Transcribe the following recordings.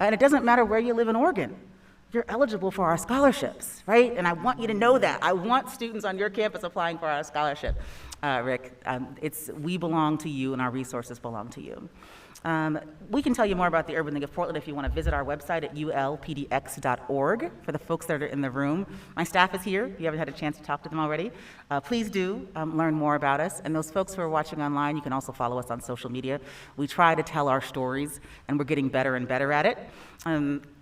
And it doesn't matter where you live in Oregon. You're eligible for our scholarships, right? And I want you to know that. I want students on your campus applying for our scholarship, Rick. We belong to you and our resources belong to you. We can tell you more about the Urban League of Portland if you want to visit our website at ulpdx.org for the folks that are in the room. My staff is here. If you haven't had a chance to talk to them already, please do learn more about us. And those folks who are watching online, you can also follow us on social media. We try to tell our stories, and we're getting better and better at it.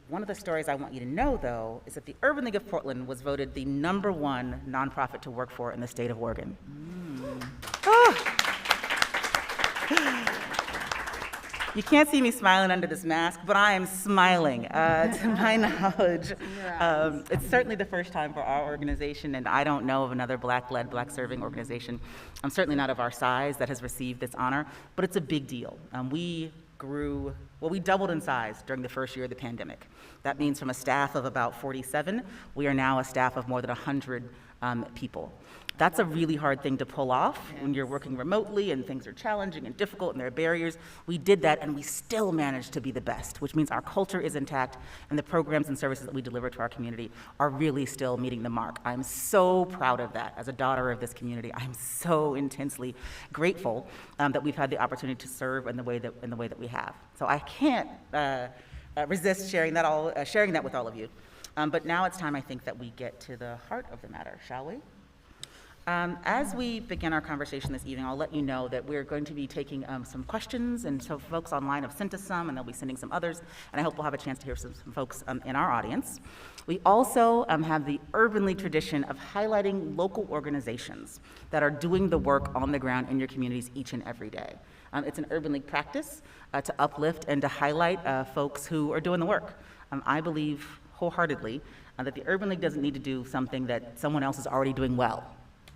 One of the stories I want you to know, though, is that the Urban League of Portland was voted the #1 nonprofit to work for in the state of Oregon. You can't see me smiling under this mask, but I am smiling. To my knowledge, it's certainly the first time for our organization, and I don't know of another Black-led, Black-serving organization, certainly not of our size, that has received this honor, but it's a big deal. We doubled in size during the first year of the pandemic. That means from a staff of about 47, we are now a staff of more than 100 people. That's a really hard thing to pull off when you're working remotely and things are challenging and difficult and there are barriers. We did that and we still managed to be the best, which means our culture is intact and the programs and services that we deliver to our community are really still meeting the mark. I'm so proud of that. As a daughter of this community, I'm so intensely grateful that we've had the opportunity to serve in the way that we have. So I can't resist sharing that with all of you. But now it's time, I think, that we get to the heart of the matter, shall we? As we begin our conversation this evening, I'll let you know that we're going to be taking some questions, and so folks online have sent us some, and they'll be sending some others, and I hope we'll have a chance to hear some folks in our audience. We also have the Urban League tradition of highlighting local organizations that are doing the work on the ground in your communities each and every day. It's an Urban League practice to uplift and to highlight folks who are doing the work. I believe wholeheartedly that the Urban League doesn't need to do something that someone else is already doing well.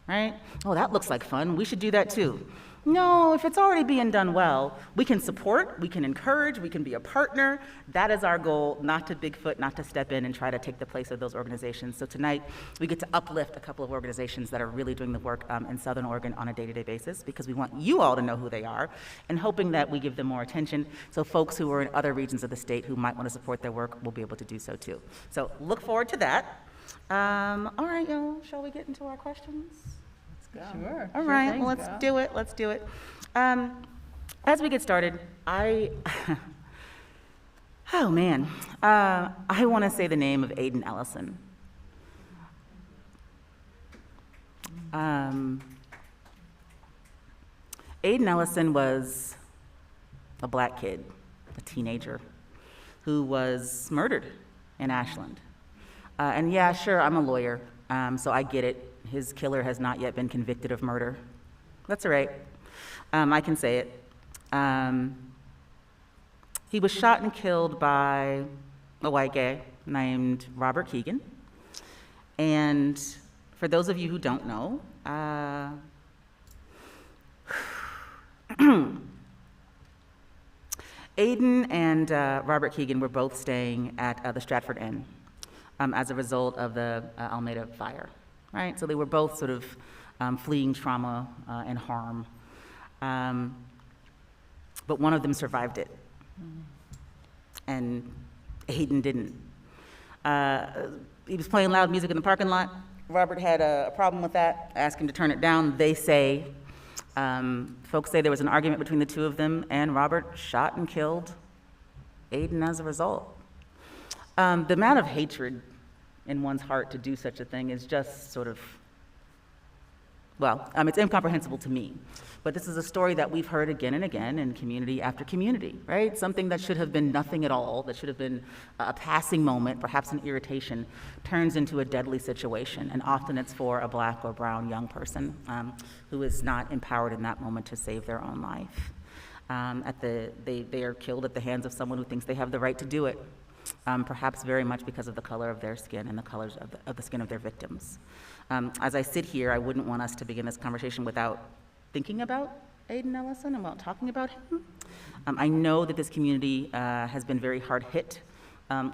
Right? Oh, that looks like fun. We should do that too. No, if it's already being done well, we can support, we can encourage, we can be a partner. That is our goal, not to Bigfoot, not to step in and try to take the place of those organizations. So tonight, we get to uplift a couple of organizations that are really doing the work in Southern Oregon on a day-to-day basis, because we want you all to know who they are, and hoping that we give them more attention, so folks who are in other regions of the state who might want to support their work will be able to do so too. So look forward to that. All right, y'all, shall we get into our questions? Sure. All right, well, let's do it. As we get started, I want to say the name of Aiden Ellison. Aiden Ellison was a Black kid, a teenager, who was murdered in Ashland. And yeah, sure, I'm a lawyer, so I get it. His killer has not yet been convicted of murder. That's all right. I can say it. He was shot and killed by a white guy named Robert Keegan. And for those of you who don't know, Aiden and Robert Keegan were both staying at the Stratford Inn as a result of the Almeda fire. Right, so they were both sort of fleeing trauma and harm, but one of them survived it, and Aiden didn't. He was playing loud music in the parking lot. Robert had a problem with that, asked him to turn it down. Folks say there was an argument between the two of them, and Robert shot and killed Aiden as a result. The amount of hatred in one's heart to do such a thing is just sort of, it's incomprehensible to me. But this is a story that we've heard again and again in community after community, right? Something that should have been nothing at all, that should have been a passing moment, perhaps an irritation, turns into a deadly situation. And often it's for a Black or brown young person who is not empowered in that moment to save their own life. They are killed at the hands of someone who thinks they have the right to do it. Perhaps very much because of the color of their skin and the colors of the skin of their victims. As I sit here, I wouldn't want us to begin this conversation without thinking about Aiden Ellison and without talking about him. I know that this community has been very hard hit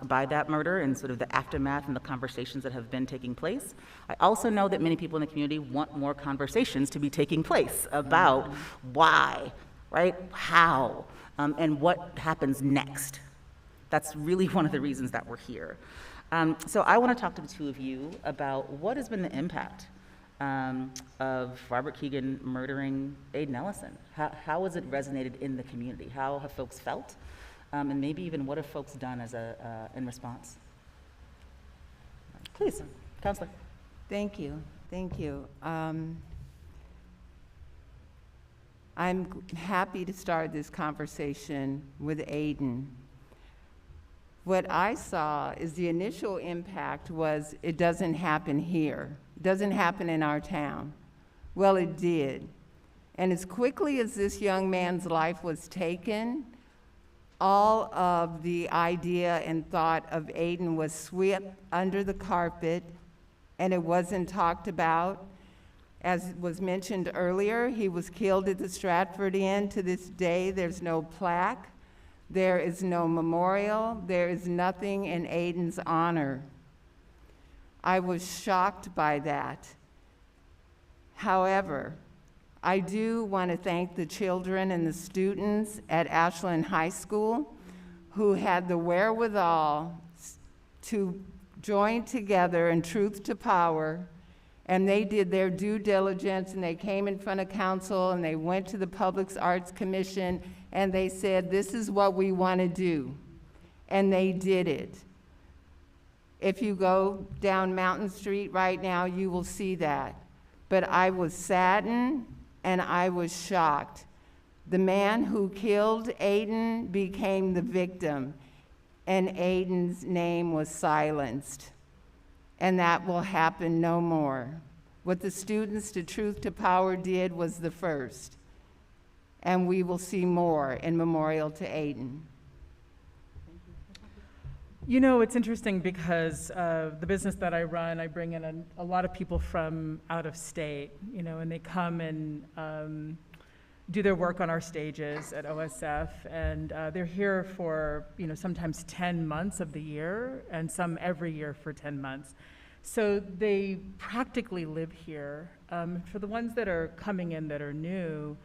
by that murder and sort of the aftermath and the conversations that have been taking place. I also know that many people in the community want more conversations to be taking place about why, right, how, and what happens next. That's really one of the reasons that we're here. So I want to talk to the two of you about what has been the impact of Robert Keegan murdering Aiden Ellison. How has it resonated in the community? How have folks felt? And maybe even what have folks done in response? Please, Counselor. Thank you. I'm happy to start this conversation with Aiden. What I saw is the initial impact was it doesn't happen here. It doesn't happen in our town. Well, it did. And as quickly as this young man's life was taken, all of the idea and thought of Aiden was swept under the carpet, and it wasn't talked about. As was mentioned earlier, he was killed at the Stratford Inn. To this day, there's no plaque. There is no memorial. There is nothing in Aiden's honor. I was shocked by that. However, I do want to thank the children and the students at Ashland High School who had the wherewithal to join together in truth to power, and they did their due diligence, and they came in front of council, and they went to the Public Arts Commission, and they said, this is what we want to do, and they did it. If you go down Mountain Street right now, you will see that. But I was saddened, and I was shocked. The man who killed Aiden became the victim, and Aiden's name was silenced. And that will happen no more. What the students to Truth to Power did was the first, and we will see more in memorial to Aiden. You know, it's interesting because the business that I run, I bring in a lot of people from out of state, you know, and they come and do their work on our stages at OSF, and they're here for, you know, sometimes 10 months of the year, and some every year for 10 months. So they practically live here. For the ones that are coming in that are new,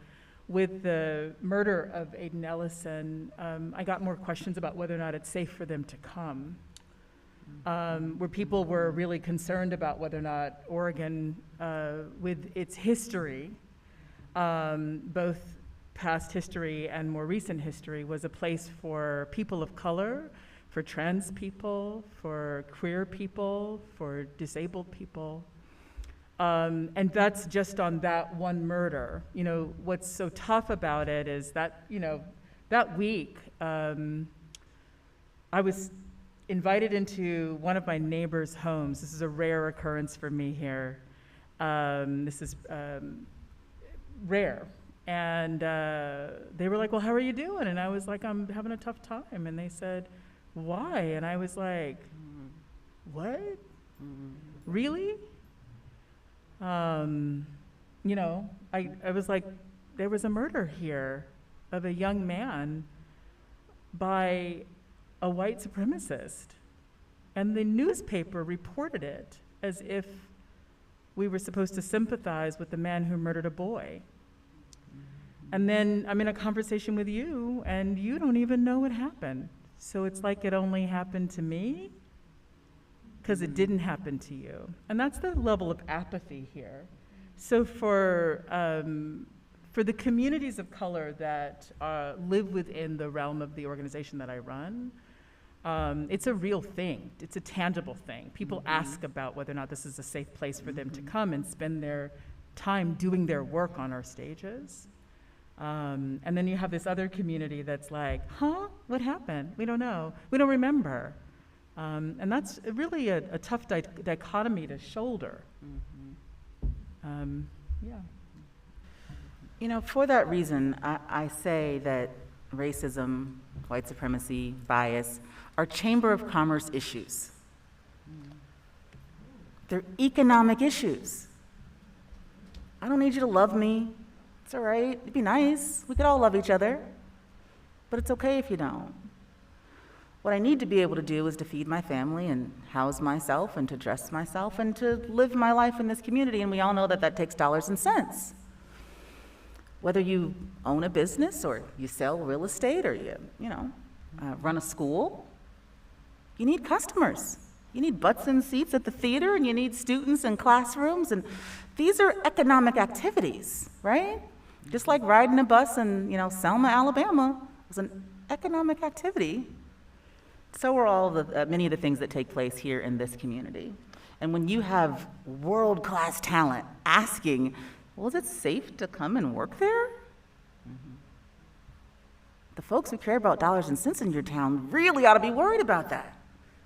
with the murder of Aiden Ellison, I got more questions about whether or not it's safe for them to come. Where people were really concerned about whether or not Oregon, with its history, both past history and more recent history, was a place for people of color, for trans people, for queer people, for disabled people. And that's just on that one murder. You know, what's so tough about it is that, you know, that week, I was invited into one of my neighbor's homes. This is a rare occurrence for me here. This is rare. And they were like, well, how are you doing? And I was like, I'm having a tough time. And they said, why? And I was like, what? Really? You know, I was like, there was a murder here of a young man by a white supremacist. And the newspaper reported it as if we were supposed to sympathize with the man who murdered a boy. And then I'm in a conversation with you, and you don't even know what happened. So it's like it only happened to me, because it didn't happen to you. And that's the level of apathy here. So for the communities of color that live within the realm of the organization that I run, it's a real thing. It's a tangible thing. People ask about whether or not this is a safe place for them to come and spend their time doing their work on our stages. And then you have this other community that's like, huh? What happened? We don't know. We don't remember. And that's really a tough dichotomy to shoulder. Yeah. You know, for that reason, I say that racism, white supremacy, bias are Chamber of Commerce issues. They're economic issues. I don't need you to love me. It's all right. It'd be nice. We could all love each other. But it's okay if you don't. What I need to be able to do is to feed my family and house myself and to dress myself and to live my life in this community, and we all know that that takes dollars and cents. Whether you own a business or you sell real estate or you run a school, You need customers. You need butts in seats at the theater, and you need students in classrooms, and these are economic activities, right? Just like riding a bus in, Selma, Alabama was an economic activity. So are all the many of the things that take place here in this community. And when you have world-class talent asking, well, is it safe to come and work there? The folks who care about dollars and cents in your town really ought to be worried about that.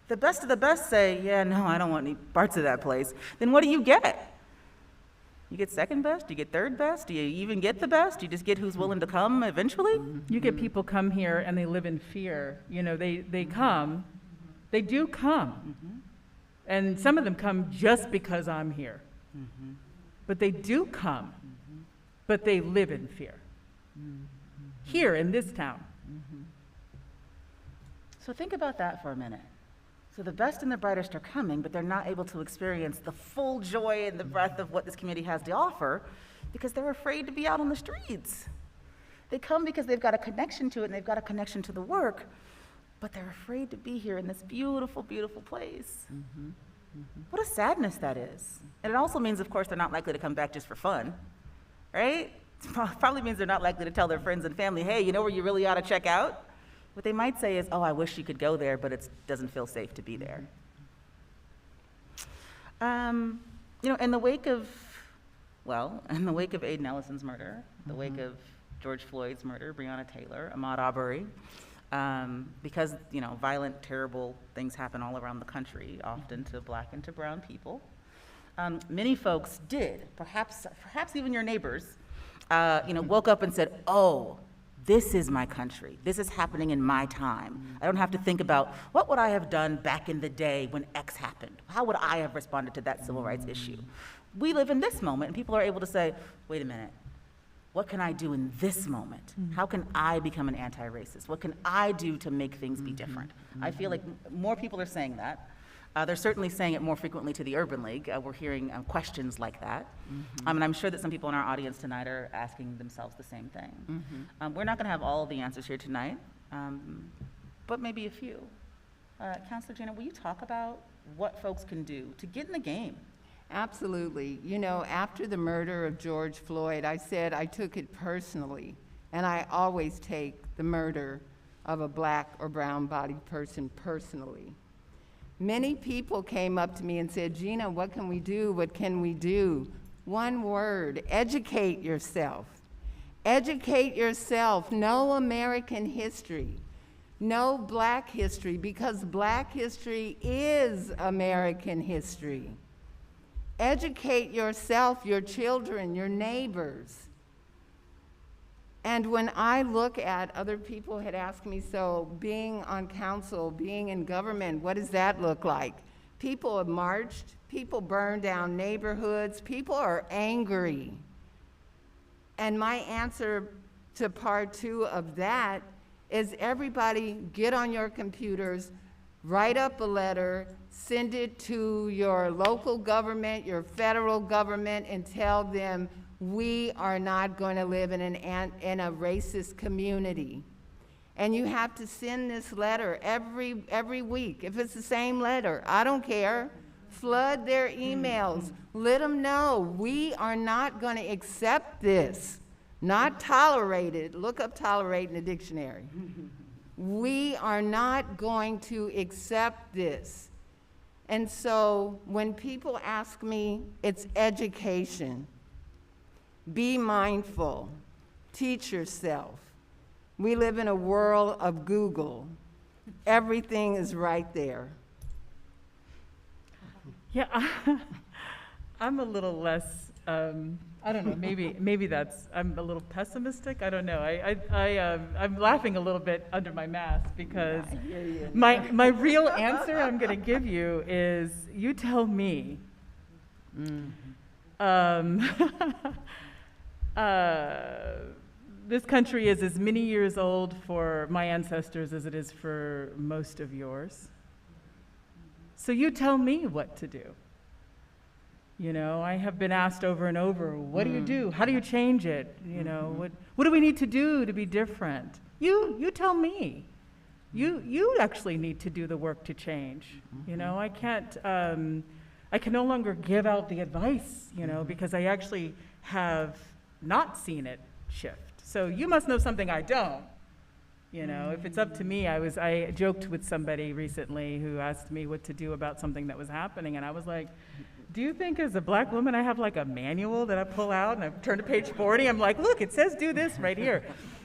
The best of the best say, yeah, no, I don't want any parts of that place. Then what do you get? You get second best? You get third best? Do you even get the best? You just get who's willing to come eventually? You get people come here and they live in fear. They come, they do come. And some of them come just because I'm here. But they do come, but they live in fear. Here in this town. So think about that for a minute. So the best and the brightest are coming, but they're not able to experience the full joy and the breadth of what this community has to offer because they're afraid to be out on the streets. They come because they've got a connection to it and they've got a connection to the work, but they're afraid to be here in this beautiful, beautiful place. What a sadness that is. And it also means, of course, they're not likely to come back just for fun, right? It probably means they're not likely to tell their friends and family, hey, you know where you really ought to check out? What they might say is, oh, I wish you could go there, but it doesn't feel safe to be there. In the wake of Aiden Ellison's murder, the wake of George Floyd's murder, Breonna Taylor, Ahmaud Arbery, because, violent, terrible things happen all around the country, often to Black and to brown people, many folks did, perhaps even your neighbors, woke up and said, oh, this is my country. This is happening in my time. I don't have to think about what would I have done back in the day when X happened? How would I have responded to that civil rights issue? We live in this moment, and people are able to say, wait a minute, what can I do in this moment? How can I become an anti-racist? What can I do to make things be different? I feel like more people are saying that. They're certainly saying it more frequently to the Urban League. We're hearing questions like that. And I'm sure that some people in our audience tonight are asking themselves the same thing. We're not gonna have all of the answers here tonight, but maybe a few. Counselor Jana, will you talk about what folks can do to get in the game? Absolutely. After the murder of George Floyd, I said I took it personally, and I always take the murder of a Black or brown-bodied person personally. Many people came up to me and said, Gina, what can we do? What can we do? One word, educate yourself. Educate yourself. Know American history. Know Black history, because Black history is American history. Educate yourself, your children, your neighbors. And when I look at, other people had asked me, so being on council, being in government, what does that look like? People have marched, people burned down neighborhoods, people are angry. And my answer to part 2 of that is everybody get on your computers, write up a letter, send it to your local government, your federal government, and tell them, we are not going to live in a racist community. And you have to send this letter every week. If it's the same letter, I don't care. Flood their emails. Let them know we are not going to accept this. Not tolerate it. Look up tolerate in the dictionary. We are not going to accept this. And so when people ask me, it's education. Be mindful, teach yourself. We live in a world of Google. Everything is right there. Yeah, I'm a little less, I don't know, maybe that's, I'm a little pessimistic, I don't know. I'm laughing a little bit under my mask because my real answer I'm gonna give you is, you tell me. This country is as many years old for my ancestors as it is for most of yours. So you tell me what to do. I have been asked over and over, what do you do? How do you change it? What do we need to do to be different? You tell me. You actually need to do the work to change. You know, I can no longer give out the advice, you know, because I actually have not seen it shift. So you must know something I don't. You know, if it's up to me, I joked with somebody recently who asked me what to do about something that was happening, and I was like, do you think as a black woman I have like a manual that I pull out and I turn to page 40? I'm like, look, it says do this right here.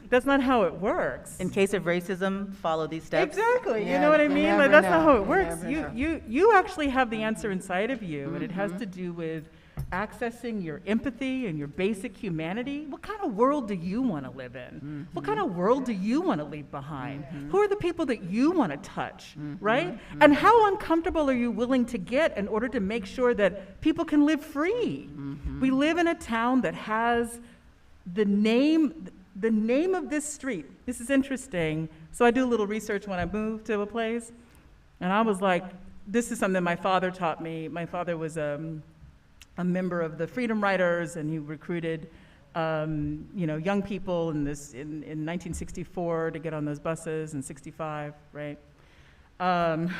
That's not how it works. In case of racism, follow these steps. Exactly, you Yeah, know what I you mean? never Like, that's not know. how it You works. never You actually have the answer inside of you, and it has to do with accessing your empathy and your basic humanity. What kind of world do you want to live in? What kind of world do you want to leave behind? Who are the people that you want to touch, right? And how uncomfortable are you willing to get in order to make sure that people can live free? We live in a town that has the name of this street. This is interesting. So I do a little research when I move to a place, and I was like, this is something my father taught me. My father was a member of the Freedom Riders, and he recruited young people in 1964 to get on those buses, in 65, right? And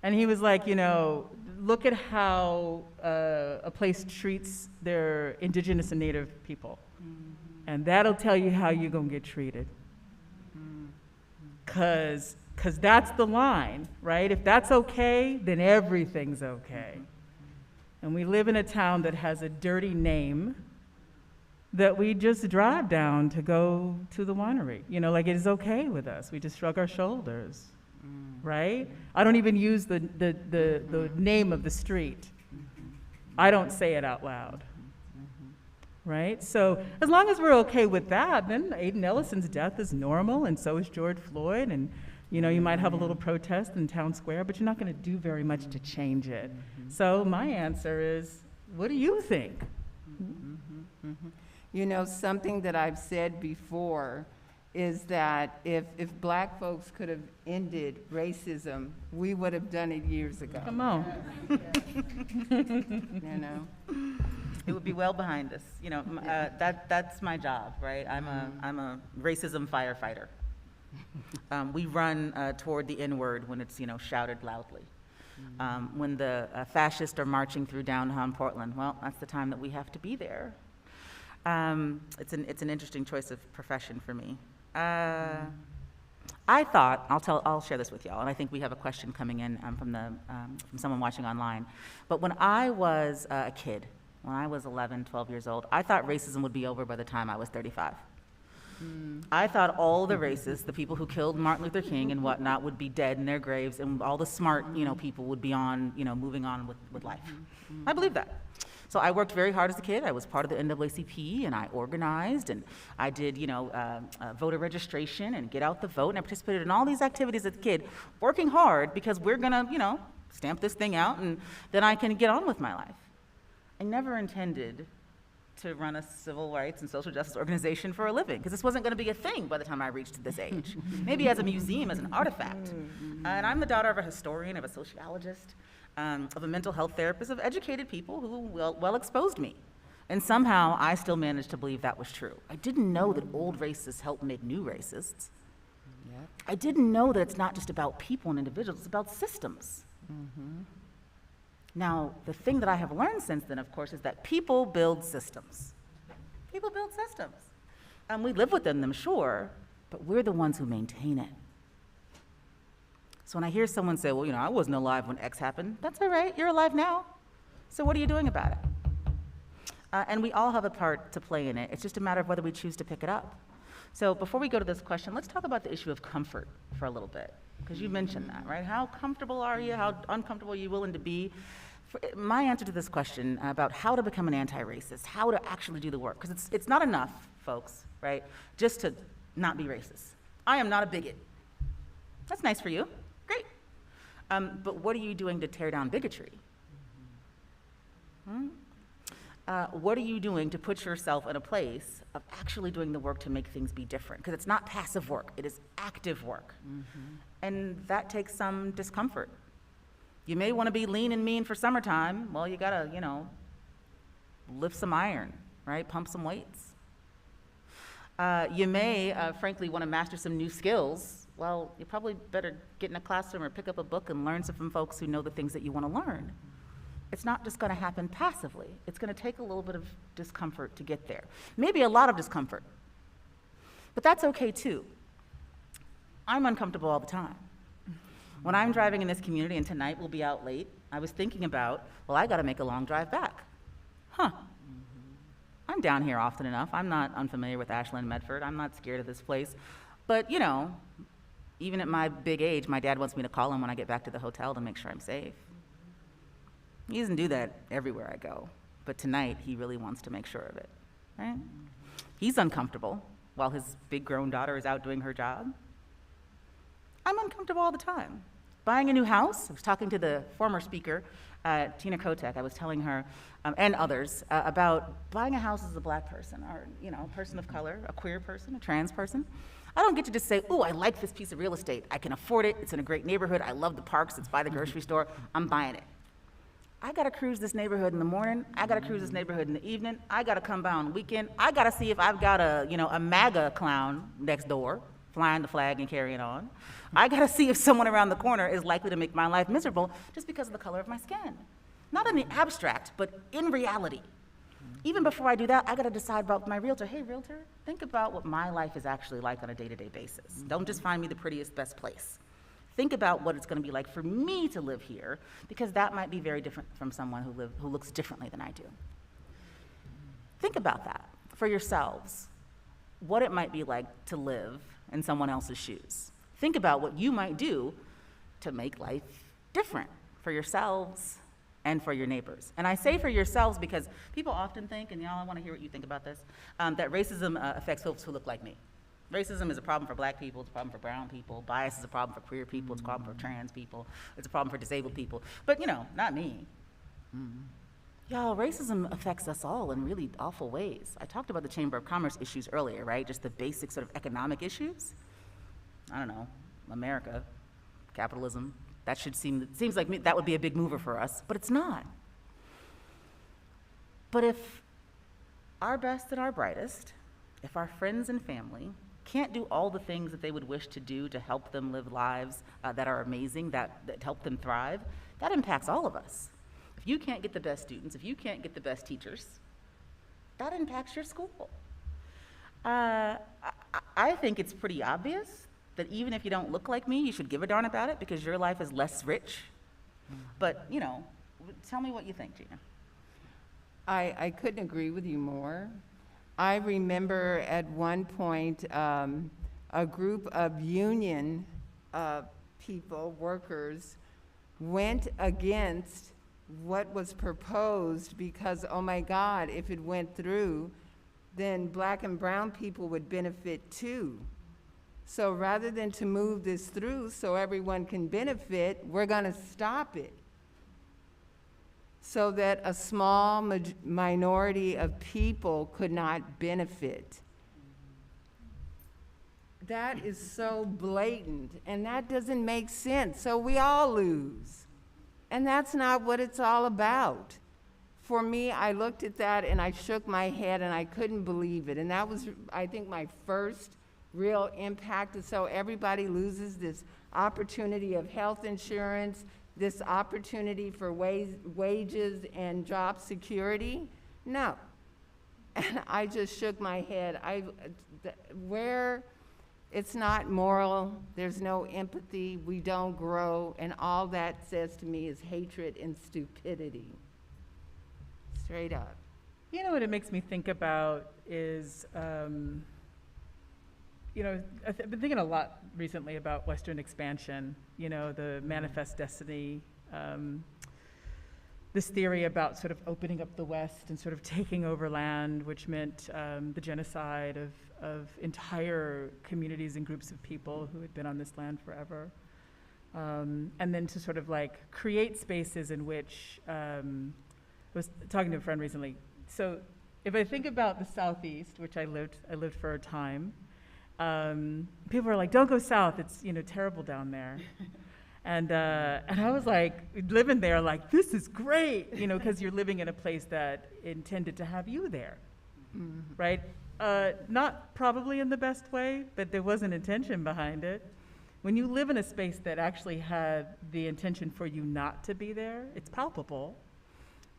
he was like, look at how a place treats their indigenous and native people. And that'll tell you how you're gonna get treated. Cause that's the line, right? If that's okay, then everything's okay. And we live in a town that has a dirty name that we just drive down to go to the winery. Like it is okay with us. We just shrug our shoulders, right? I don't even use the name of the street. I don't say it out loud, right? So as long as we're okay with that, then Aiden Ellison's death is normal, and so is George Floyd, and you might have a little protest in town square, but you're not gonna do very much to change it. So my answer is, what do you think? Something that I've said before is that if black folks could have ended racism, we would have done it years ago. Come on. It would be well behind us. That's my job, right? I'm a racism firefighter. We run toward the N-word when it's shouted loudly. When the fascists are marching through downtown Portland, well, that's the time that we have to be there. It's an interesting choice of profession for me. I thought, I'll share this with y'all, and I think we have a question coming in from someone watching online. But when I was a kid, when I was 11, 12 years old, I thought racism would be over by the time I was 35. I thought all the racists, the people who killed Martin Luther King and whatnot, would be dead in their graves, and all the smart, people would be on, moving on with life. I believe that. So I worked very hard as a kid. I was part of the NAACP, and I organized, and I did, voter registration and get out the vote, and I participated in all these activities as a kid, working hard because we're gonna, stamp this thing out, and then I can get on with my life. I never intended to run a civil rights and social justice organization for a living, because this wasn't going to be a thing by the time I reached this age. Maybe as a museum, as an artifact. And I'm the daughter of a historian, of a sociologist, of a mental health therapist, of educated people who well exposed me. And somehow I still managed to believe that was true. I didn't know that old racists helped make new racists. I didn't know that it's not just about people and individuals, it's about systems. Now, the thing that I have learned since then, of course, is that people build systems. People build systems. We live within them, sure, but we're the ones who maintain it. So when I hear someone say, well, I wasn't alive when X happened, that's all right, you're alive now. So what are you doing about it? And we all have a part to play in it. It's just a matter of whether we choose to pick it up. So before we go to this question, let's talk about the issue of comfort for a little bit, because you mentioned that, right? How comfortable are you? How uncomfortable are you willing to be? My answer to this question about how to become an anti-racist, how to actually do the work, because it's not enough, folks, right, just to not be racist. I am not a bigot. That's nice for you. Great. But what are you doing to tear down bigotry? What are you doing to put yourself in a place of actually doing the work to make things be different? Because it's not passive work, it is active work. And that takes some discomfort. You may want to be lean and mean for summertime. Well, you gotta, lift some iron, right? Pump some weights. You may, frankly, want to master some new skills well, you probably better get in a classroom or pick up a book and learn some from folks who know the things that you want to learn. It's not just going to happen passively. It's going to take a little bit of discomfort to get there. Maybe a lot of discomfort. But that's okay too. I'm uncomfortable all the time. When I'm driving in this community, and tonight we'll be out late, I was thinking about, well, I got to make a long drive back. I'm down here often enough. I'm not unfamiliar with Ashland, Medford. I'm not scared of this place. But, you know, even at my big age, my dad wants me to call him when I get back to the hotel to make sure I'm safe. He doesn't do that everywhere I go, but tonight he really wants to make sure of it, right? He's uncomfortable while his big grown daughter is out doing her job. I'm uncomfortable all the time. Buying a new house, I was talking to the former speaker, Tina Kotek. I was telling her, and others, about buying a house as a black person, or, you know, a person of color, a queer person, a trans person. I don't get to just say, oh, I like this piece of real estate. I can afford it. It's in a great neighborhood. I love the parks. It's by the grocery store. I'm buying it. I gotta cruise this neighborhood in the morning. I gotta cruise this neighborhood in the evening. I gotta come by on the weekend. I gotta see if I've got a MAGA clown next door, flying the flag and carrying on. I gotta see if someone around the corner is likely to make my life miserable just because of the color of my skin. Not in the abstract, but in reality. Even before I do that, I gotta decide about my realtor. Hey, realtor, think about what my life is actually like on a day-to-day basis. Don't just find me the prettiest, best place. Think about what it's going to be like for me to live here, because that might be very different from someone who looks differently than I do. Think about that for yourselves, what it might be like to live in someone else's shoes. Think about what you might do to make life different for yourselves and for your neighbors. And I say for yourselves because people often think, and y'all, I want to hear what you think about this, that racism affects folks who look like me. Racism is a problem for black people, it's a problem for brown people. Bias is a problem for queer people, it's a problem for trans people, it's a problem for disabled people. But, you know, not me. Y'all, racism affects us all in really awful ways. I talked about the Chamber of Commerce issues earlier, right? Just the basic sort of economic issues. I don't know, America, capitalism, that seems like that would be a big mover for us, but it's not. But if our best and our brightest, if our friends and family can't do all the things that they would wish to do to help them live lives that are amazing, that help them thrive, that impacts all of us. If you can't get the best students, if you can't get the best teachers, that impacts your school. I think it's pretty obvious that even if you don't look like me, you should give a darn about it because your life is less rich. But, you know, tell me what you think, Gina. I couldn't agree with you more. I remember at one point a group of union people, workers, went against what was proposed because, oh my God, if it went through, then black and brown people would benefit too. So rather than to move this through so everyone can benefit, we're gonna stop it so that a small minority of people could not benefit. That is so blatant, and that doesn't make sense, so we all lose. And that's not what it's all about. For me, I looked at that and I shook my head and I couldn't believe it. And that was, I think, my first real impact. So everybody loses this opportunity of health insurance, this opportunity for wages and job security? No. And I just shook my head. Where it's not moral, there's no empathy, we don't grow, and all that says to me is hatred and stupidity. Straight up. You know what it makes me think about is, you know, I've been thinking a lot recently about Western expansion, you know, the manifest destiny, this theory about sort of opening up the West and sort of taking over land, which meant the genocide of entire communities and groups of people who had been on this land forever. And then to sort of like create spaces in which, I was talking to a friend recently, so if I think about the Southeast, which I lived for a time, people are like, don't go south, it's, you know, terrible down there. And I was like, living there, like, this is great, you know, because you're living in a place that intended to have you there, right? Not probably in the best way, but there was an intention behind it. When you live in a space that actually had the intention for you not to be there, it's palpable,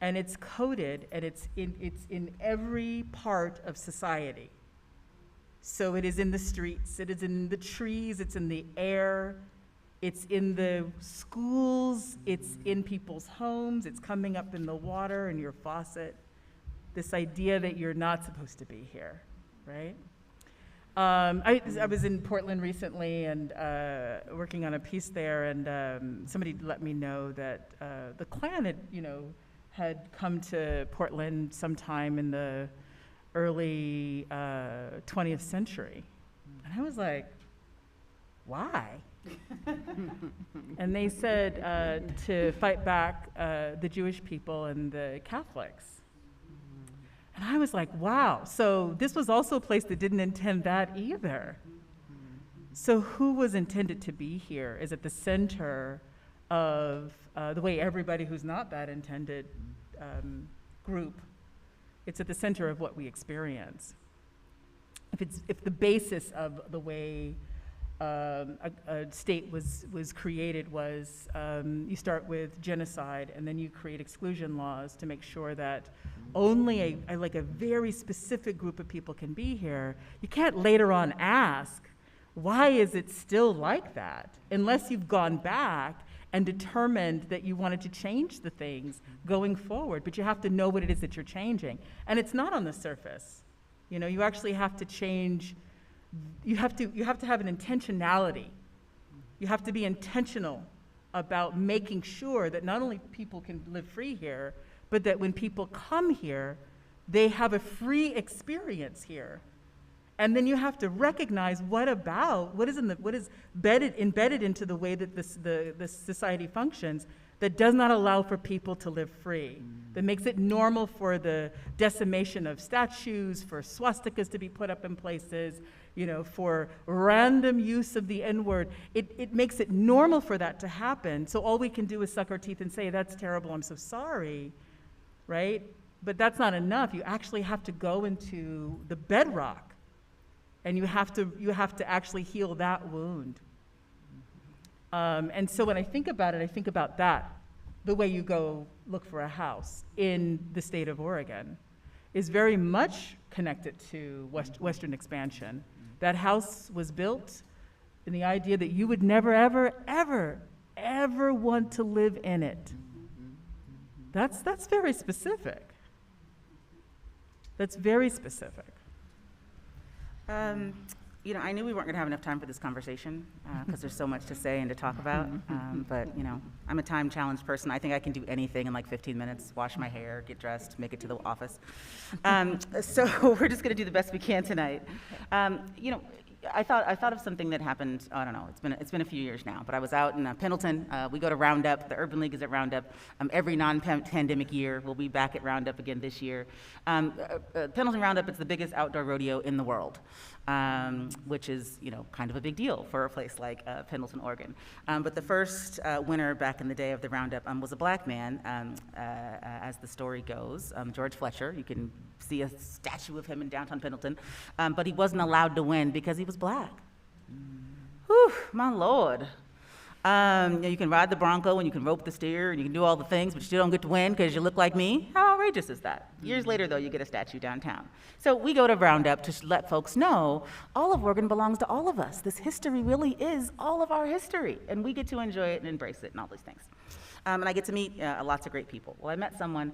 and it's coded, and it's in every part of society. So it is in the streets, it is in the trees, it's in the air, it's in the schools, it's in people's homes, it's coming up in the water in your faucet. This idea that you're not supposed to be here, right? I was in Portland recently and working on a piece there, and somebody let me know that the Klan had come to Portland sometime in the early 20th century. And I was like, why? And they said to fight back the Jewish people and the Catholics. And I was like, wow, so this was also a place that didn't intend that either. So who was intended to be here is at the center of the way everybody who's not that intended group, it's at the center of what we experience. If the basis of the way a state was created was you start with genocide and then you create exclusion laws to make sure that only a very specific group of people can be here, you can't later on ask, why is it still like that? Unless you've gone back and determined that you wanted to change the things going forward, but you have to know what it is that you're changing. And it's not on the surface. You actually have to change. You have to have an intentionality. You have to be intentional about making sure that not only people can live free here, but that when people come here, they have a free experience here. And then you have to recognize what is embedded into the way that the society functions that does not allow for people to live free, that makes it normal for the decimation of statues, for swastikas to be put up in places, for random use of the N-word. It makes it normal for that to happen. So all we can do is suck our teeth and say, that's terrible, I'm so sorry, right? But that's not enough. You actually have to go into the bedrock, and you have to actually heal that wound. And so when I think about it, I think about that. The way you go look for a house in the state of Oregon is very much connected to Western expansion. That house was built in the idea that you would never, ever, ever, ever want to live in it. That's very specific. That's very specific. I knew we weren't going to have enough time for this conversation because there's so much to say and to talk about. But I'm a time-challenged person. I think I can do anything in like 15 minutes: wash my hair, get dressed, make it to the office. So we're just going to do the best we can tonight. I thought of something that happened. I don't know. It's been a few years now. But I was out in Pendleton. We go to Roundup. The Urban League is at Roundup every non-pandemic year. We'll be back at Roundup again this year. Pendleton Roundup is the biggest outdoor rodeo in the world, which is kind of a big deal for a place like Pendleton, Oregon. But the first winner back in the day of the Roundup was a black man, as the story goes, George Fletcher. You can see a statue of him in downtown Pendleton, but he wasn't allowed to win because he was black. Whew, my Lord. You can ride the Bronco and you can rope the steer and you can do all the things, but you still don't get to win because you look like me. How outrageous is that? Years later, though, you get a statue downtown. So we go to Roundup to let folks know all of Oregon belongs to all of us. This history really is all of our history, and we get to enjoy it and embrace it and all these things. And I get to meet lots of great people. Well, I met someone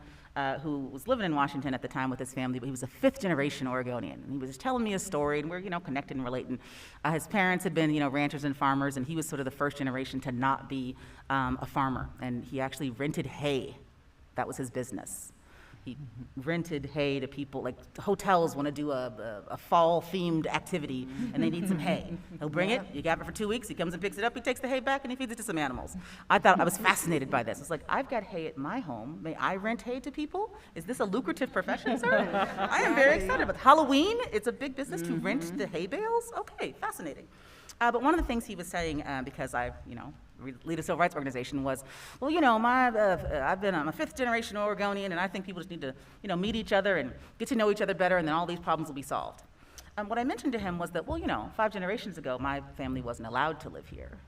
who was living in Washington at the time with his family, but he was a fifth-generation Oregonian. And he was telling me a story, and we're, connected and relating. His parents had been, ranchers and farmers, and he was sort of the first generation to not be a farmer. And he actually rented hay. That was his business. He rented hay to people, like hotels want to do a fall-themed activity, and they need some hay. He'll bring it, you have it for 2 weeks, he comes and picks it up, he takes the hay back, and he feeds it to some animals. I was fascinated by this. It's like, I've got hay at my home. May I rent hay to people? Is this a lucrative profession, sir? I am very excited about it. Halloween, it's a big business to rent the hay bales? Okay, fascinating. But one of the things he was saying, because I, lead a civil rights organization, was, well, I'm a fifth-generation Oregonian, and I think people just need to, meet each other and get to know each other better, and then all these problems will be solved. what I mentioned to him was that, well, 5 generations ago, my family wasn't allowed to live here,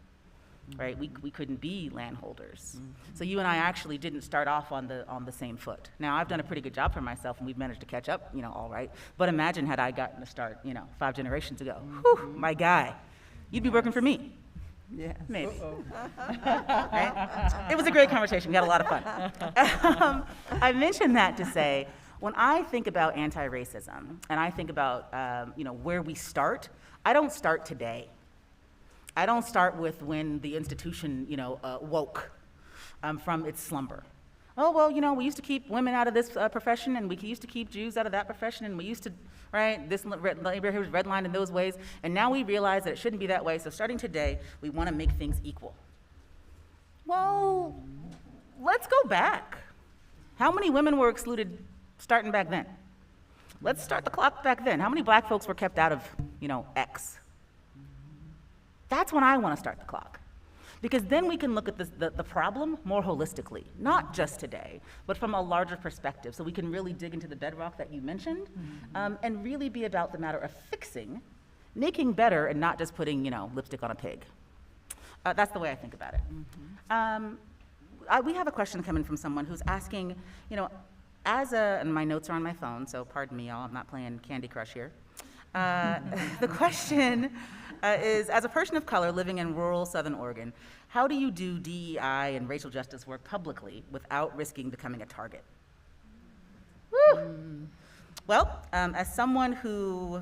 right? We couldn't be landholders. So you and I actually didn't start off on the same foot. Now, I've done a pretty good job for myself, and we've managed to catch up, all right. But imagine had I gotten to start, 5 generations ago. Whew, my guy, you'd be working for me. Yes. Maybe. Right? It was a great conversation. We had a lot of fun. I mentioned that to say, when I think about anti-racism and I think about where we start, I don't start today. I don't start with when the institution woke from its slumber. Oh, well, we used to keep women out of this profession, and we used to keep Jews out of that profession, and we used to, right, this labor here was redlined in those ways, and now we realize that it shouldn't be that way, so starting today, we want to make things equal. Well, let's go back. How many women were excluded starting back then? Let's start the clock back then. How many black folks were kept out of, X? That's when I want to start the clock. Because then we can look at the problem more holistically, not just today, but from a larger perspective. So we can really dig into the bedrock that you mentioned, and really be about the matter of fixing, making better, and not just putting, lipstick on a pig. That's the way I think about it. We have a question coming from someone who's asking, and my notes are on my phone, so pardon me, y'all, I'm not playing Candy Crush here. The question is, as a person of color living in rural Southern Oregon, how do you do DEI and racial justice work publicly without risking becoming a target? Woo. Well, as someone who,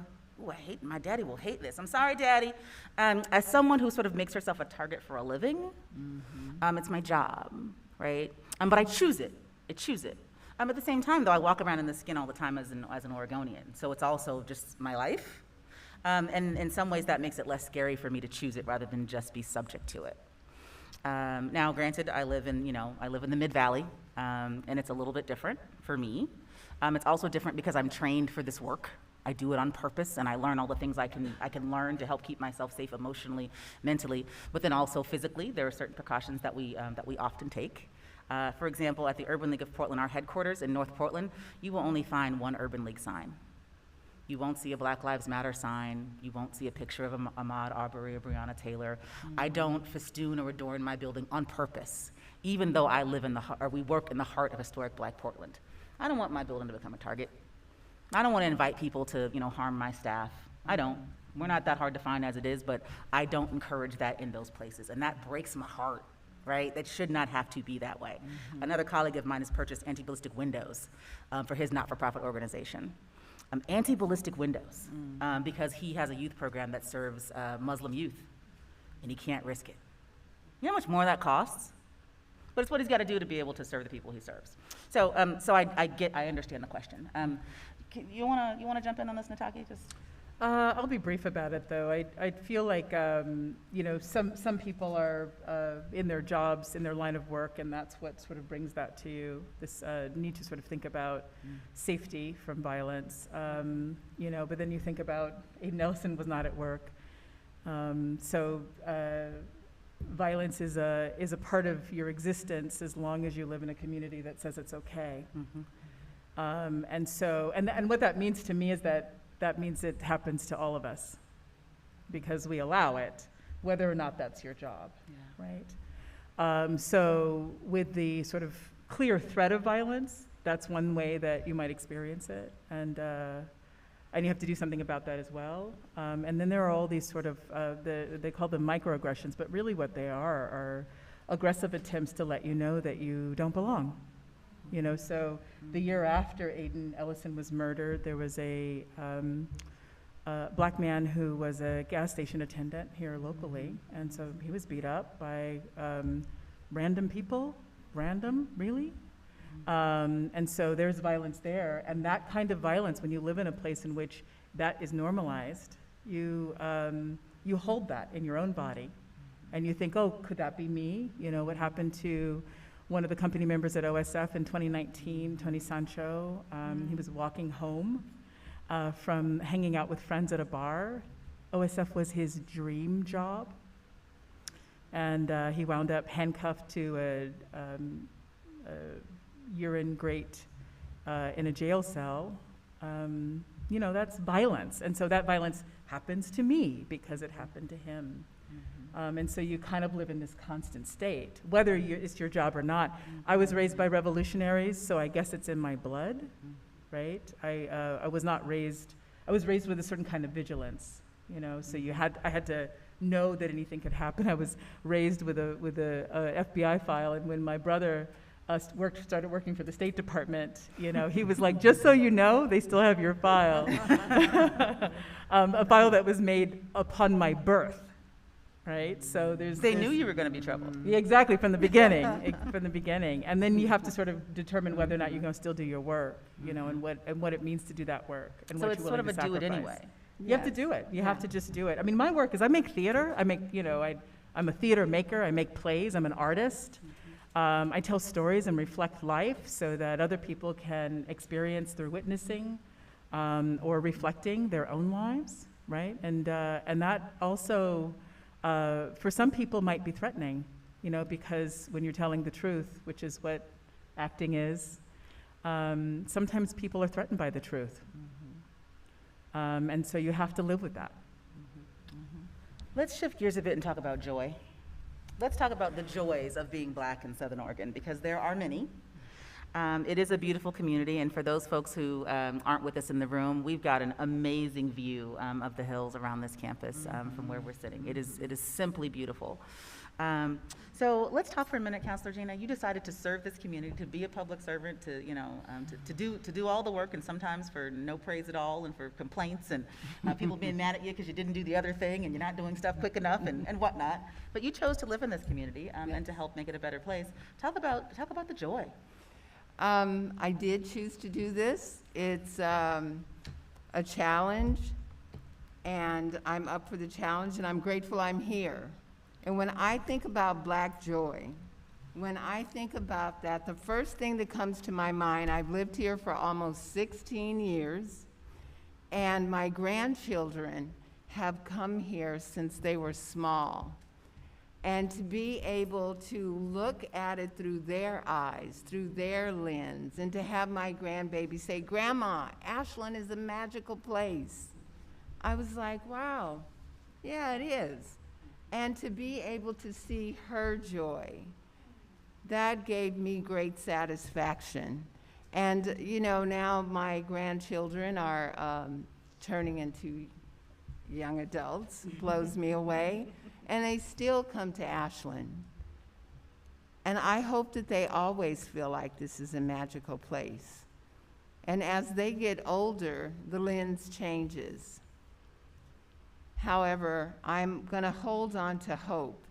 my daddy will hate this. I'm sorry, Daddy. As someone who sort of makes herself a target for a living, it's my job, right? But I choose it. At the same time, though, I walk around in the skin all the time as an Oregonian, so it's also just my life. And in some ways, that makes it less scary for me to choose it rather than just be subject to it. Now, granted, I live in the Mid-Valley, and it's a little bit different for me. It's also different because I'm trained for this work. I do it on purpose, and I learn all the things I can learn to help keep myself safe emotionally, mentally, but then also physically. There are certain precautions that we often take. For example, at the Urban League of Portland, our headquarters in North Portland, you will only find one Urban League sign. You won't see a Black Lives Matter sign. You won't see a picture of Ahmaud Arbery or Breonna Taylor. I don't festoon or adorn my building on purpose, even though we work in the heart of historic Black Portland. I don't want my building to become a target. I don't want to invite people to, harm my staff. I don't. We're not that hard to find as it is, but I don't encourage that in those places, and that breaks my heart. Right? That should not have to be that way. Another colleague of mine has purchased anti-ballistic windows for his not-for-profit organization. Anti-ballistic windows, because he has a youth program that serves Muslim youth, and he can't risk it. You know how much more that costs? But it's what he's got to do to be able to serve the people he serves. So, I understand the question. You wanna jump in on this, Nataki? I'll be brief about it, though. I feel like, some people are in their jobs, in their line of work, and that's what sort of brings that to you, this need to sort of think about safety from violence. But then you think about Aiden Ellison was not at work. Violence is a part of your existence as long as you live in a community that says it's okay. And what that means to me is that means it happens to all of us because we allow it, whether or not that's your job, right? So with the sort of clear threat of violence, that's one way that you might experience it, and you have to do something about that as well. And then there are all these sort of, they call them microaggressions, but really what they are aggressive attempts to let you know that you don't belong. So the year after Aiden Ellison was murdered, there was a Black man who was a gas station attendant here locally, and so he was beat up by random people. Random, really? And so there's violence there, and that kind of violence, when you live in a place in which that is normalized, you hold that in your own body, and you think, oh, could that be me? What happened to one of the company members at OSF in 2019, Tony Sancho. He was walking home from hanging out with friends at a bar. OSF was his dream job. And he wound up handcuffed to a urine grate in a jail cell. that's violence. And so that violence happens to me because it happened to him. And so you kind of live in this constant state, whether it's your job or not. I was raised by revolutionaries, so I guess it's in my blood, right? I was raised with a certain kind of vigilance, so I had to know that anything could happen. I was raised with a FBI file, and when my brother started working for the State Department, he was like, just so you know, they still have your file. A file that was made upon my birth. Right, so They knew you were going to be trouble. Yeah, exactly, from the beginning. And then you have to sort of determine whether or not you're going to still do your work, and what it means to do that work, and So what it's you're sort of willing a to do it sacrifice. anyway. You have to do it. You have to just do it. I mean, my work is I make theater. I'm a theater maker. I make plays. I'm an artist. I tell stories and reflect life so that other people can experience through witnessing or reflecting their own lives, right? And that also, for some people, might be threatening, because when you're telling the truth, which is what acting is, sometimes people are threatened by the truth. And so you have to live with that. Let's shift gears a bit and talk about joy. Let's talk about the joys of being Black in Southern Oregon, because there are many. It is a beautiful community, and for those folks who aren't with us in the room, we've got an amazing view of the hills around this campus from where we're sitting. It is simply beautiful. So let's talk for a minute, Counselor Gina. You decided to serve this community, to be a public servant, to do all the work, and sometimes for no praise at all, and for complaints and people being mad at you because you didn't do the other thing and you're not doing stuff quick enough and whatnot. But you chose to live in this community and to help make it a better place. Talk about the joy. I did choose to do this. It's a challenge, and I'm up for the challenge, and I'm grateful I'm here. And when I think about Black joy, when I think about that, the first thing that comes to my mind, I've lived here for almost 16 years, and my grandchildren have come here since they were small. And to be able to look at it through their eyes, through their lens, and to have my grandbaby say, "Grandma, Ashland is a magical place." I was like, wow, yeah, it is. And to be able to see her joy, that gave me great satisfaction. And, now my grandchildren are turning into young adults, blows me away. And they still come to Ashland. And I hope that they always feel like this is a magical place. And as they get older, the lens changes. However, I'm going to hold on to hope,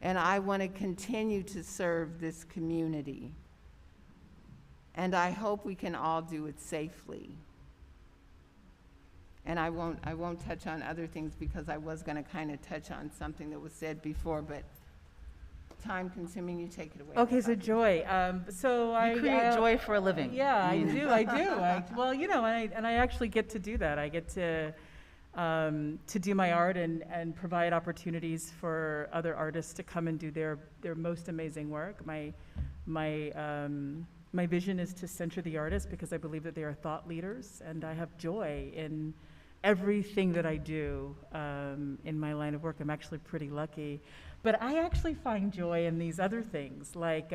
and I want to continue to serve this community. And I hope we can all do it safely. And I won't touch on other things because I was going to kind of touch on something that was said before, but time consuming, you take it away. Okay, so joy. You create joy for a living. Yeah, I do. I actually get to do that. I get to do my art and provide opportunities for other artists to come and do their most amazing work. My vision is to center the artist because I believe that they are thought leaders, and I have joy in everything that I do in my line of work. I'm actually pretty lucky. But I actually find joy in these other things, like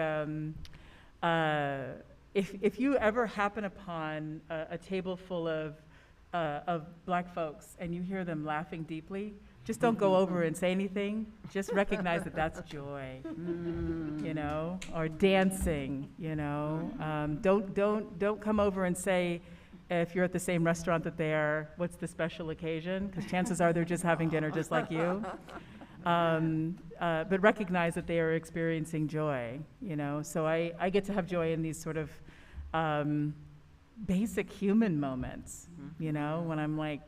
if you ever happen upon a table full of Black folks and you hear them laughing deeply, just don't go over and say anything. Just recognize that that's joy, or dancing, Don't come over and say, if you're at the same restaurant that they are, what's the special occasion? Because chances are they're just having dinner just like you. But recognize that they are experiencing joy, So I get to have joy in these sort of basic human moments, when I'm like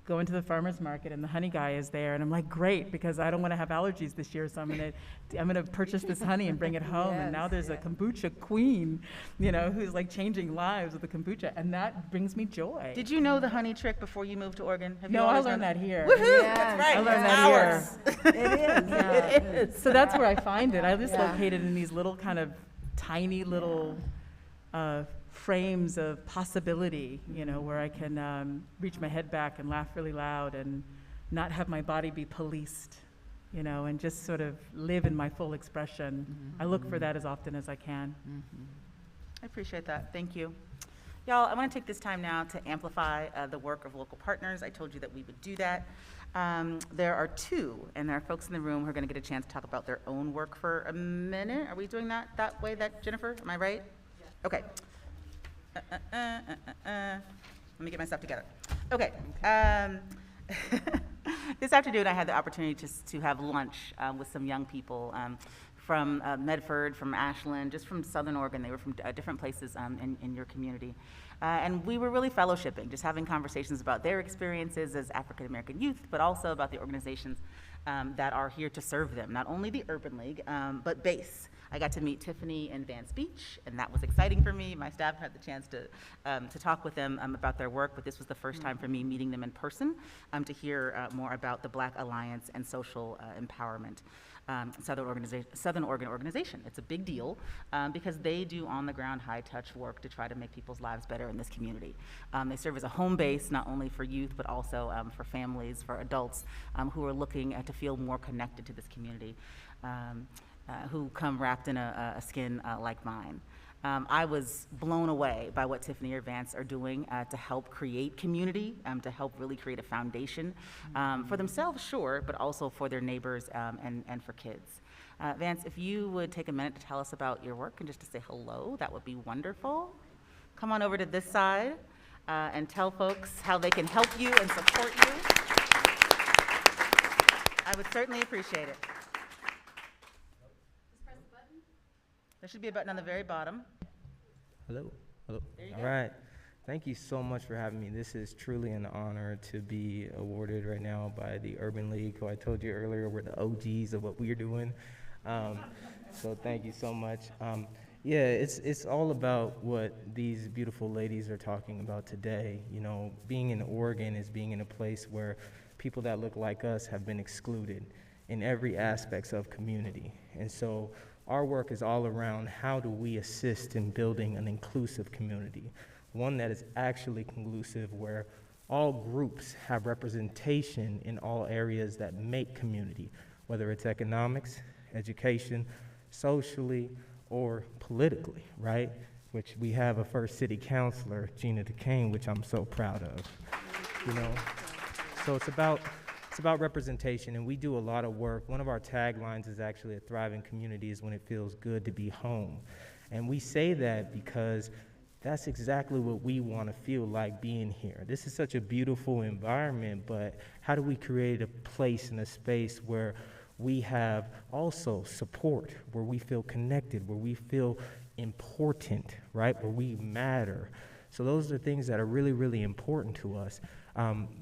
going to the farmer's market and the honey guy is there, and I'm like, great, because I don't want to have allergies this year, so I'm gonna purchase this honey and bring it home. And now there's a kombucha queen, who's like changing lives with the kombucha, and that brings me joy. Did you know the honey trick before you moved to Oregon? No, I learned that here. Woohoo! Yes. That's right. I learned that here. It is. Yeah. It is. So that's where I find it. I just Yeah. located in these little kind of tiny little frames of possibility, where I can reach my head back and laugh really loud and not have my body be policed, and just sort of live in my full expression. I look for that as often as I can. I appreciate that. Thank you. Y'all, I want to take this time now to amplify the work of local partners. I told you that we would do that. There are two, and there are folks in the room who are going to get a chance to talk about their own work for a minute. Are we doing that way, Jennifer? Am I right? Yes. Okay. Let me get my stuff together. Okay. This afternoon, I had the opportunity to have lunch with some young people from Medford, from Ashland, just from Southern Oregon. They were from different places in your community. And we were really fellowshipping, just having conversations about their experiences as African American youth, but also about the organizations that are here to serve them, not only the Urban League, but BASE. I got to meet Tiffany and Vance Beach, and that was exciting for me. My staff had the chance to talk with them about their work, but this was the first time for me meeting them in person to hear more about the Black Alliance and social empowerment. Southern Oregon organization. It's a big deal because they do on-the-ground, high-touch work to try to make people's lives better in this community. They serve as a home base not only for youth but also for families, for adults who are looking to feel more connected to this community, who come wrapped in a skin like mine. I was blown away by what Tiffany or Vance are doing to help create community, to help really create a foundation for themselves, sure, but also for their neighbors and for kids. Vance, if you would take a minute to tell us about your work and just to say hello, that would be wonderful. Come on over to this side and tell folks how they can help you and support you. I would certainly appreciate it. There should be a button on the very bottom. Hello. There you All go. right. Thank you so much for having me. This is truly an honor to be awarded right now by the Urban League, who I told you earlier were the OGs of what we're doing. So thank you so much. Yeah, it's all about what these beautiful ladies are talking about today. Being in Oregon is being in a place where people that look like us have been excluded in every aspect of community. And so our work is all around how do we assist in building an inclusive community, one that is actually inclusive, where all groups have representation in all areas that make community, whether it's economics, education, socially, or politically, right? Which we have a first city councilor, Gina DeCane, which I'm so proud of, So it's about representation, and we do a lot of work. One of our taglines is actually a thriving community is when it feels good to be home. And we say that because that's exactly what we want to feel like being here. This is such a beautiful environment, but how do we create a place and a space where we have also support, where we feel connected, where we feel important, right? Where we matter. So those are things that are really, really important to us.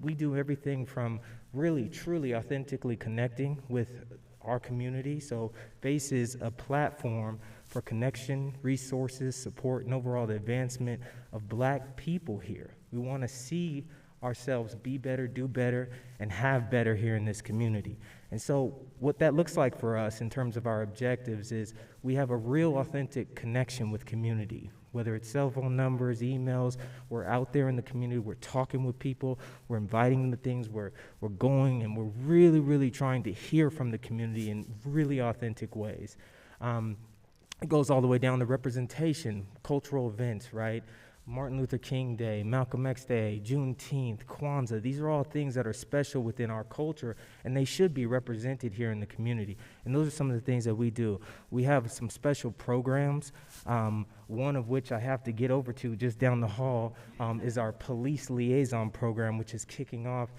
We do everything from really, truly, authentically connecting with our community. So BASE is a platform for connection, resources, support, and overall the advancement of Black people here. We want to see ourselves be better, do better, and have better here in this community. And so what that looks like for us in terms of our objectives is we have a real authentic connection with community, whether it's cell phone numbers, emails. We're out there in the community, we're talking with people, we're inviting them to things, we're going, and we're really, really trying to hear from the community in really authentic ways. It goes all the way down to representation, cultural events, right? Martin Luther King Day, Malcolm X Day, Juneteenth, Kwanzaa. These are all things that are special within our culture, and they should be represented here in the community. And those are some of the things that we do. We have some special programs, one of which I have to get over to just down the hall is our police liaison program, which is kicking off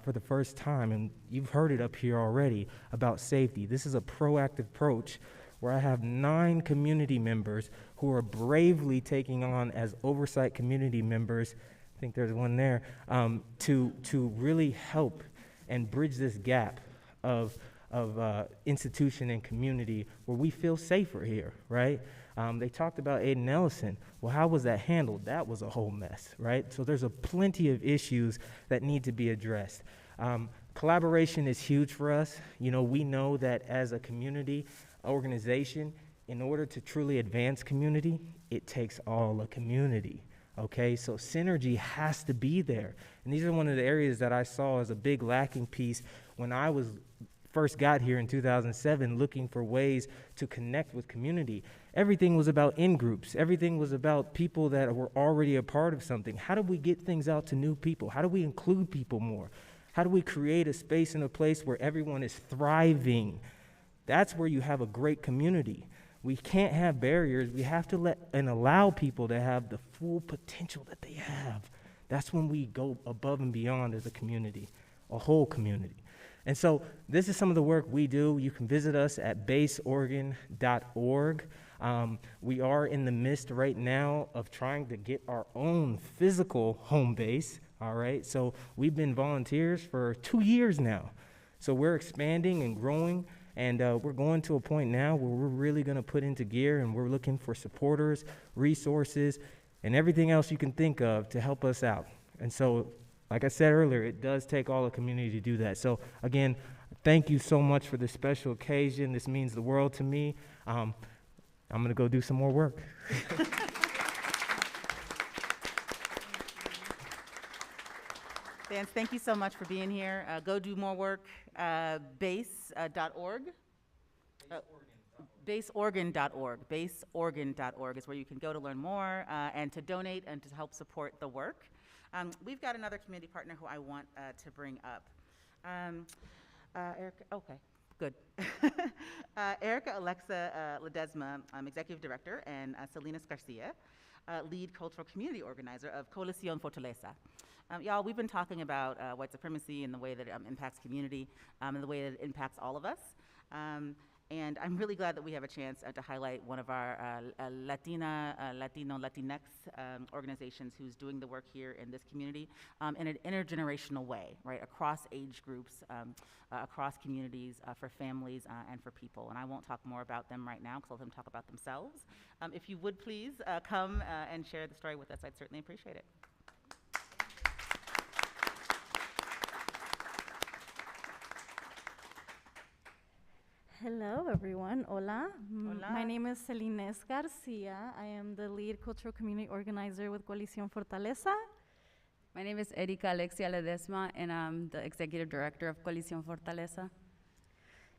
for the first time. And you've heard it up here already about safety. This is a proactive approach where I have 9 community members who are bravely taking on as oversight community members, I think there's one there, to really help and bridge this gap of institution and community where we feel safer here, right? They talked about Aiden Ellison. Well, how was that handled? That was a whole mess, right? So there's plenty of issues that need to be addressed. Collaboration is huge for us. We know that as a community organization, in order to truly advance community, it takes all a community. Okay, so synergy has to be there. And these are one of the areas that I saw as a big lacking piece when I first got here in 2007, looking for ways to connect with community. Everything was about in-groups. Everything was about people that were already a part of something. How do we get things out to new people? How do we include people more? How do we create a space and a place where everyone is thriving? That's where you have a great community. We can't have barriers. We have to let and allow people to have the full potential that they have. That's when we go above and beyond as a community, a whole community. And so this is some of the work we do. You can visit us at baseoregon.org. We are in the midst right now of trying to get our own physical home base, all right? So we've been volunteers for 2 years now. So we're expanding and growing. And we're going to a point now where we're really going to put into gear, and we're looking for supporters, resources, and everything else you can think of to help us out. And so, like I said earlier, it does take all the community to do that. So again, thank you so much for this special occasion. This means the world to me. I'm going to go do some more work. Vance, thank you so much for being here. Go do more work. Base.org. Baseoregon.org. Baseoregon.org is where you can go to learn more and to donate and to help support the work. We've got another community partner who I want to bring up. Erica, okay, good. Erica Alexa Ledesma, Executive Director, and Salinas Garcia, Lead Cultural Community Organizer of Coalición Fortaleza. Y'all, we've been talking about white supremacy and the way that it impacts community and the way that it impacts all of us. And I'm really glad that we have a chance to highlight one of our Latinx organizations who's doing the work here in this community in an intergenerational way, right, across age groups, across communities, for families and for people. And I won't talk more about them right now because I'll let them talk about themselves. If you would please come and share the story with us, I'd certainly appreciate it. Hello, everyone. Hola. Hola. My name is Salinas Garcia. I am the lead cultural community organizer with Coalición Fortaleza. My name is Erika Alexia Ledesma, and I'm the executive director of Coalición Fortaleza.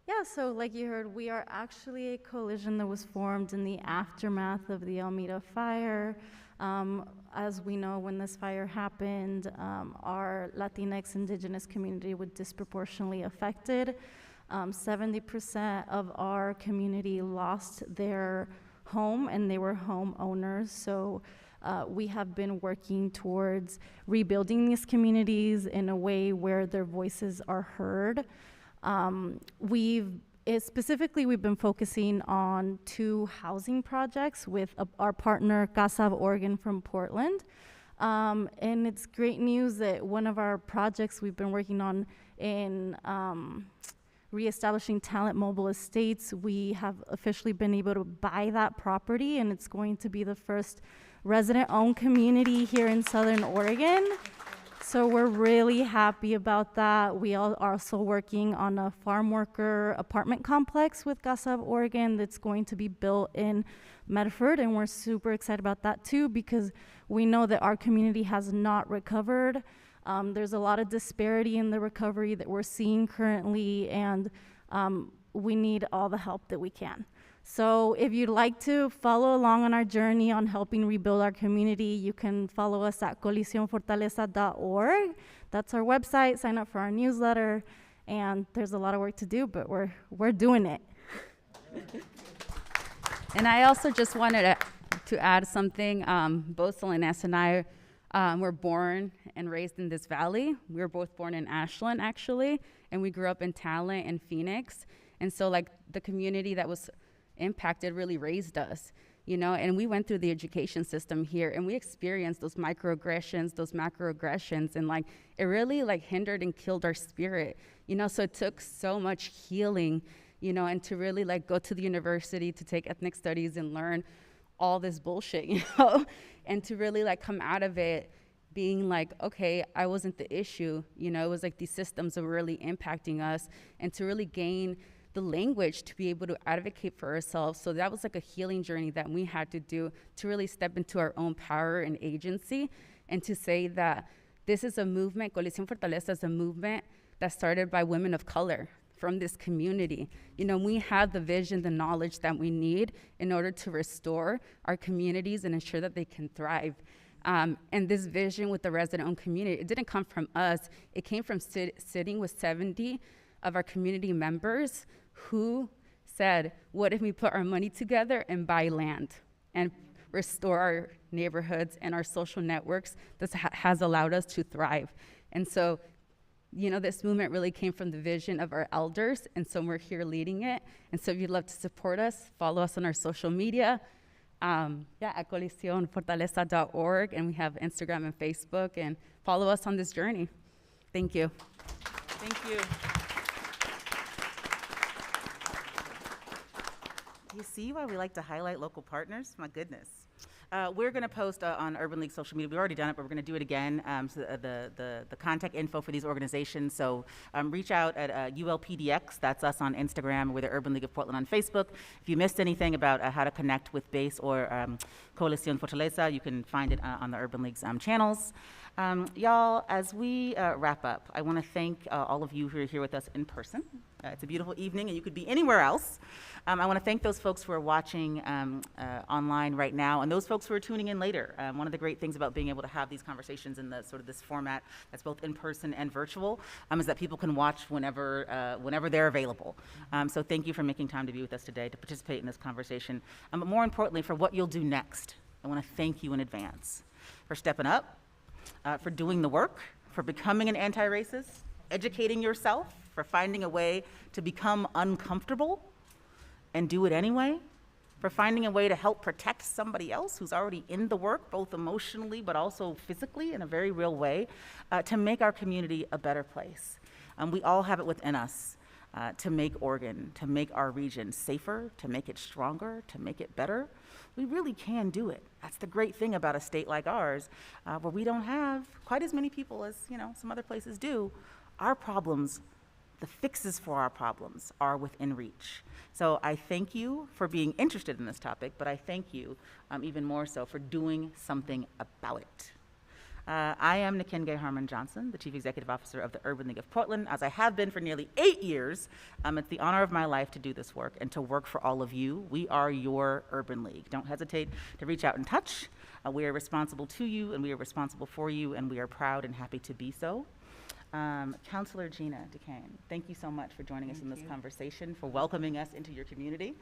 Yeah, so like you heard, we are actually a coalition that was formed in the aftermath of the Almeda fire. As we know, when this fire happened, our Latinx indigenous community was disproportionately affected. 70% of our community lost their home, and they were homeowners. So we have been working towards rebuilding these communities in a way where their voices are heard. Specifically, we've been focusing on 2 housing projects with our partner, Casa of Oregon from Portland. And it's great news that one of our projects we've been working on in reestablishing Talent Mobile Estates, we have officially been able to buy that property, and it's going to be the first resident-owned community here in Southern Oregon. So we're really happy about that. We are also working on a farm worker apartment complex with Casa of Oregon that's going to be built in Medford, and we're super excited about that too, because we know that our community has not recovered. There's a lot of disparity in the recovery that we're seeing currently, and we need all the help that we can. So if you'd like to follow along on our journey on helping rebuild our community, you can follow us at coalicionfortaleza.org. That's our website. Sign up for our newsletter, and there's a lot of work to do, but we're doing it. And I also just wanted to add something. Both Salinas and I were born and raised in this valley. We were both born in Ashland, actually, and we grew up in Talent and Phoenix. And so, like, the community that was impacted really raised us, you know, and we went through the education system here, and we experienced those microaggressions, those macroaggressions, and, like, it really, like, hindered and killed our spirit, you know. So it took so much healing, you know, and to really, like, go to the university to take ethnic studies and learn all this bullshit, you know, and to really, like, come out of it being like, okay, I wasn't the issue, you know. It was like these systems that were really impacting us, and to really gain the language to be able to advocate for ourselves. So that was like a healing journey that we had to do to really step into our own power and agency, and to say that this is a movement, Coalición Fortaleza is a movement that started by women of color from this community. You know, we have the vision, the knowledge that we need in order to restore our communities and ensure that they can thrive. And this vision with the resident-owned community, it didn't come from us. It came from sitting with 70 of our community members who said, what if we put our money together and buy land and restore our neighborhoods and our social networks that has allowed us to thrive? And so, you know, this movement really came from the vision of our elders, and so we're here leading it. And so if you'd love to support us, follow us on our social media, at coalicionfortaleza.org, and we have Instagram and Facebook, and follow us on this journey. Thank you. Thank you. You see why we like to highlight local partners? My goodness. We're going to post on Urban League social media. We've already done it, but we're going to do it again. So the contact info for these organizations. So reach out at ULPDX. That's us on Instagram. We're the Urban League of Portland on Facebook. If you missed anything about how to connect with BASE or Coalición Fortaleza, you can find it on the Urban League's channels. Y'all, as we wrap up, I want to thank all of you who are here with us in person. It's a beautiful evening, and you could be anywhere else. I want to thank those folks who are watching online right now, and those folks who are tuning in later. One of the great things about being able to have these conversations in the sort of this format that's both in person and virtual is that people can watch whenever they're available. So thank you for making time to be with us today to participate in this conversation. But more importantly, for what you'll do next. I want to thank you in advance for stepping up, for doing the work, for becoming an anti-racist, educating yourself, for finding a way to become uncomfortable and do it anyway, for finding a way to help protect somebody else who's already in the work, both emotionally but also physically in a very real way, to make our community a better place. We all have it within us to make Oregon, to make our region safer, to make it stronger, to make it better. We really can do it. That's the great thing about a state like ours, where we don't have quite as many people as some other places do. Our problems, the fixes for our problems, are within reach. So I thank you for being interested in this topic, but I thank you even more so for doing something about it. I am Nkenge Harmon Johnson, the Chief Executive Officer of the Urban League of Portland, as I have been for nearly 8 years. It's the honor of my life to do this work and to work for all of you. We are your Urban League. Don't hesitate to reach out and touch. We are responsible to you, and we are responsible for you, and we are proud and happy to be so. Councilor Gina DeCane, thank you so much for joining us in this conversation, for welcoming us into your community.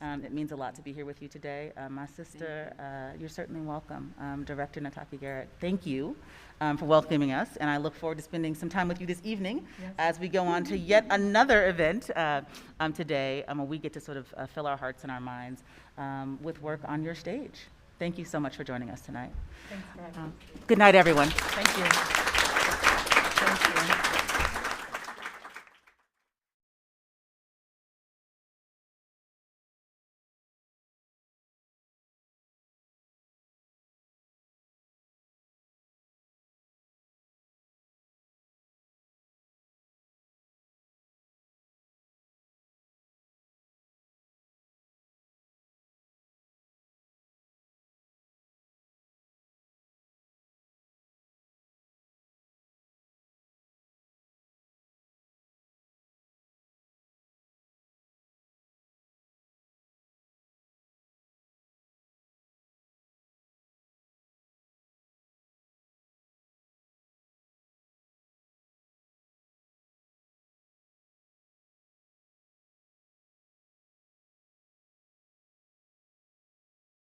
It means a lot to be here with you today. My sister, you're certainly welcome. Director Nataki Garrett, thank you for welcoming us, and I look forward to spending some time with you this evening as we go on to yet another event today, where we get to sort of fill our hearts and our minds with work on your stage. Thank you so much for joining us tonight. Thanks for having me. Good night, everyone. Thank you. Thank you.